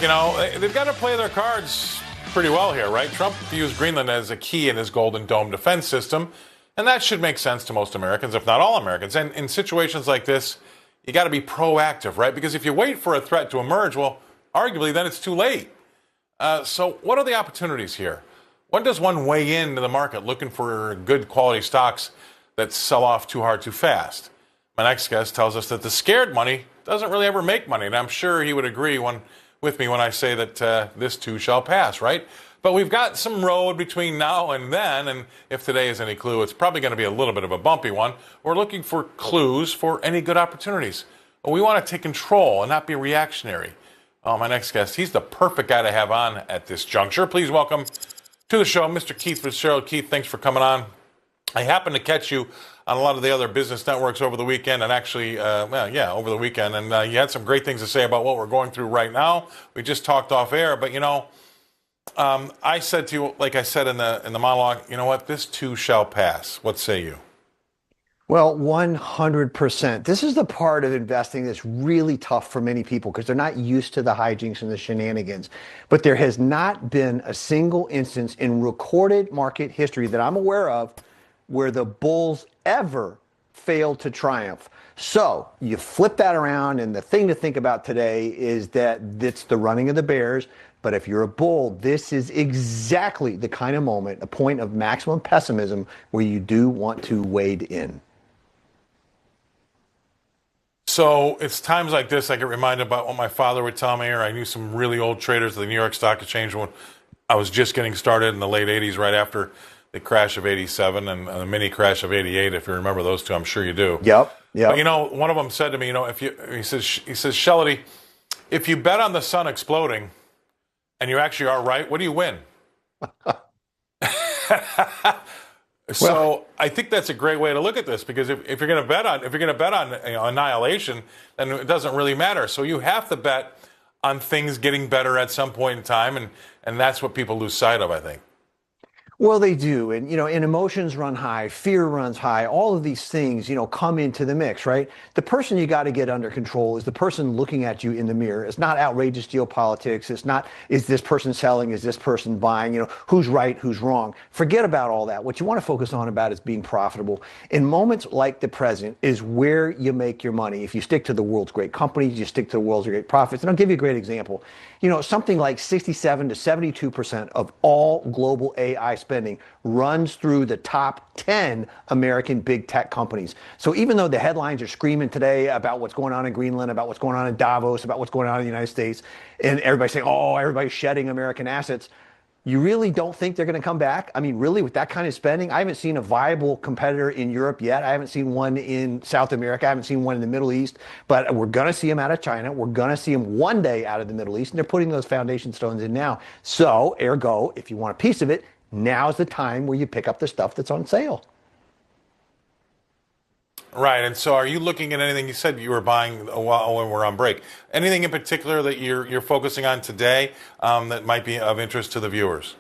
They've got to play their cards pretty well here, right? Trump views Greenland as a key in his Golden Dome defense system, and that should make sense to most Americans, if not all Americans. And in situations like this, you got to be proactive, right? Because if you wait for a threat to emerge, well, arguably then it's too late. So what are the opportunities here? When does one weigh into the market looking for good quality stocks that sell off too hard too fast? My next guest tells us that the scared money doesn't really ever make money, and I'm sure he would agree with me when I say that this too shall pass, right? But we've got some road between now and then, and if today is any clue, it's probably going to be a little bit of a bumpy one. We're looking for clues for any good opportunities. We want to take control and not be reactionary. Oh, my next guest, he's the perfect guy to have on at this juncture. Please welcome to the show, Mr. Keith Fitz-Gerald. Keith, thanks for coming on. I happened to catch you on a lot of the other business networks over the weekend, and actually, over the weekend, and you had some great things to say about what we're going through right now. We just talked off air, but I said to you, like I said in the monologue, you know what? This too shall pass. What say you? Well, 100%. This is the part of investing that's really tough for many people because they're not used to the hijinks and the shenanigans. But there has not been a single instance in recorded market history that I'm aware of where the bulls ever failed to triumph. So you flip that around, and the thing to think about today is that it's the running of the bears. But if you're a bull, this is exactly the kind of moment, a point of maximum pessimism, where you do want to wade in. So it's times like this I get reminded about what my father would tell me, or I knew some really old traders at the New York Stock Exchange when I was just getting started in the late 80s, right after the crash of 87 and the mini crash of 88, if you remember those two. I'm sure you do. Yep. But, one of them said to me, he says, Shelley, if you bet on the sun exploding and you actually are right, what do you win? So I think that's a great way to look at this, because if you're going to bet on annihilation, then it doesn't really matter. So you have to bet on things getting better at some point in time, and that's what people lose sight of, I think. Well, they do. And, and emotions run high, fear runs high. All of these things, come into the mix, right? The person you got to get under control is the person looking at you in the mirror. It's not outrageous geopolitics. It's not, is this person selling? Is this person buying? Who's right? Who's wrong? Forget about all that. What you want to focus on about is being profitable. In moments like the present is where you make your money. If you stick to the world's great companies, you stick to the world's great profits. And I'll give you a great example. Something like 67 to 72% of all global AI spending runs through the top 10 American big tech companies. So even though the headlines are screaming today about what's going on in Greenland, about what's going on in Davos, about what's going on in the United States, and everybody's saying, oh, everybody's shedding American assets, you really don't think they're going to come back? I mean, really, with that kind of spending? I haven't seen a viable competitor in Europe yet. I haven't seen one in South America. I haven't seen one in the Middle East. But we're going to see them out of China. We're going to see them one day out of the Middle East. And they're putting those foundation stones in now. So, ergo, if you want a piece of it, now's the time where you pick up the stuff that's on sale. Right. And so are you looking at anything? You said you were buying a while when we're on break. Anything in particular that you're focusing on today that might be of interest to the viewers?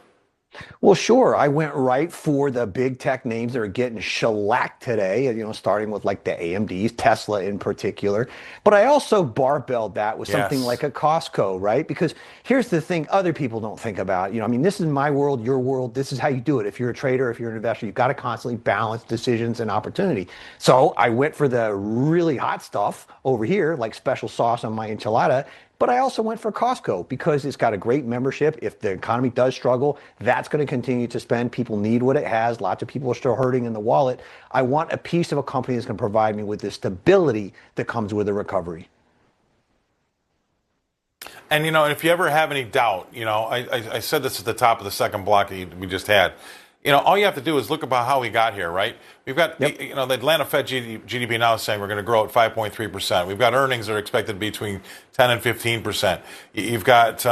Well, sure. I went right for the big tech names that are getting shellacked today, starting with like the AMDs, Tesla in particular. But I also barbelled that with something like a Costco, right? Because here's the thing other people don't think about. This is my world, your world. This is how you do it. If you're a trader, if you're an investor, you've got to constantly balance decisions and opportunity. So I went for the really hot stuff over here, like special sauce on my enchilada. But I also went for Costco because it's got a great membership. If the economy does struggle, that's going to continue to spend. People need what it has. Lots of people are still hurting in the wallet. I want a piece of a company that's going to provide me with the stability that comes with a recovery. And, if you ever have any doubt, I said this at the top of the second block that we just had. All you have to do is look about how we got here, right? We've got, the Atlanta Fed GDP now is saying we're going to grow at 5.3%. We've got earnings that are expected to be between 10 and 15%. You've got,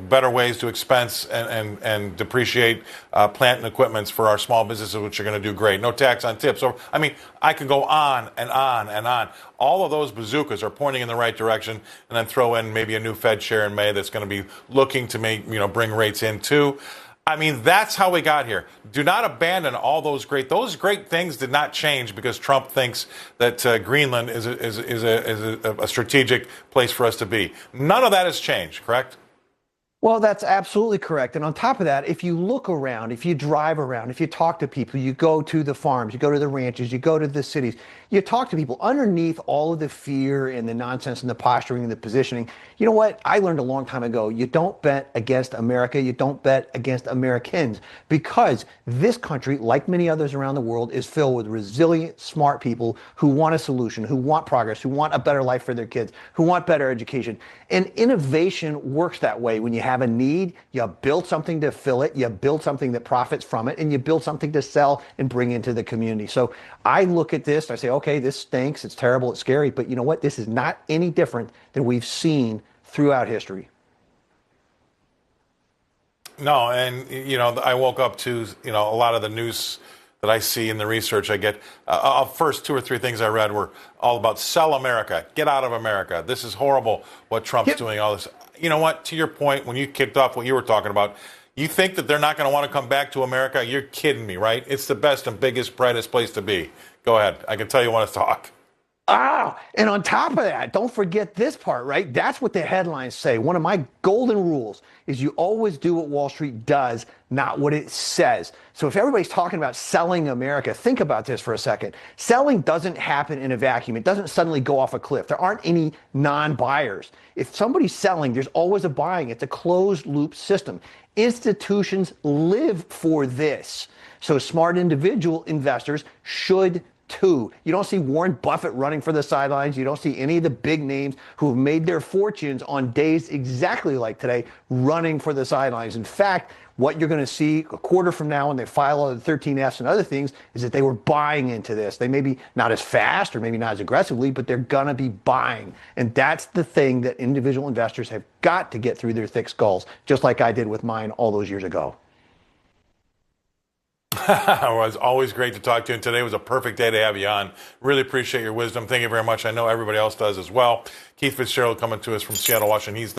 better ways to expense and depreciate plant and equipment for our small businesses, which are going to do great. No tax on tips. So, I can go on and on and on. All of those bazookas are pointing in the right direction, and then throw in maybe a new Fed chair in May that's going to be looking to bring rates in too. That's how we got here. Do not abandon all those great things did not change because Trump thinks that Greenland is a strategic place for us to be. None of that has changed, correct? Well, that's absolutely correct. And on top of that, if you look around, if you drive around, if you talk to people, you go to the farms, you go to the ranches, you go to the cities, you talk to people underneath all of the fear and the nonsense and the posturing and the positioning. You know what? I learned a long time ago, you don't bet against America, you don't bet against Americans, because this country, like many others around the world, is filled with resilient, smart people who want a solution, who want progress, who want a better life for their kids, who want better education. And innovation works that way. When you have a need, you build something to fill it, you build something that profits from it, and you build something to sell and bring into the community. So I look at this, I say, okay, this stinks, it's terrible, it's scary, but you know what? This is not any different than we've seen throughout history. No, and I woke up to a lot of the news that I see in the research I get. First two or three things I read were all about sell America, get out of America. This is horrible what Trump's doing. All this. You know what? To your point, when you kicked off what you were talking about, you think that they're not going to want to come back to America? You're kidding me, right? It's the best and biggest, brightest place to be. Go ahead. I can tell you want to talk. And on top of that, don't forget this part, right? That's what the headlines say. One of my golden rules is you always do what Wall Street does, not what it says. So if everybody's talking about selling America, think about this for a second. Selling doesn't happen in a vacuum. It doesn't suddenly go off a cliff. There aren't any non-buyers. If somebody's selling, there's always a buying. It's a closed loop system. Institutions live for this. So smart individual investors should too. You don't see Warren Buffett running for the sidelines. You don't see any of the big names who have made their fortunes on days exactly like today running for the sidelines. In fact, what you're going to see a quarter from now when they file all the 13Fs and other things is that they were buying into this. They may be not as fast or maybe not as aggressively, but they're going to be buying. And that's the thing that individual investors have got to get through their thick skulls, just like I did with mine all those years ago. It was always great to talk to you, and today was a perfect day to have you on. Really appreciate your wisdom. Thank you very much. I know everybody else does as well. Keith Fitz-Gerald coming to us from Seattle, Washington. He's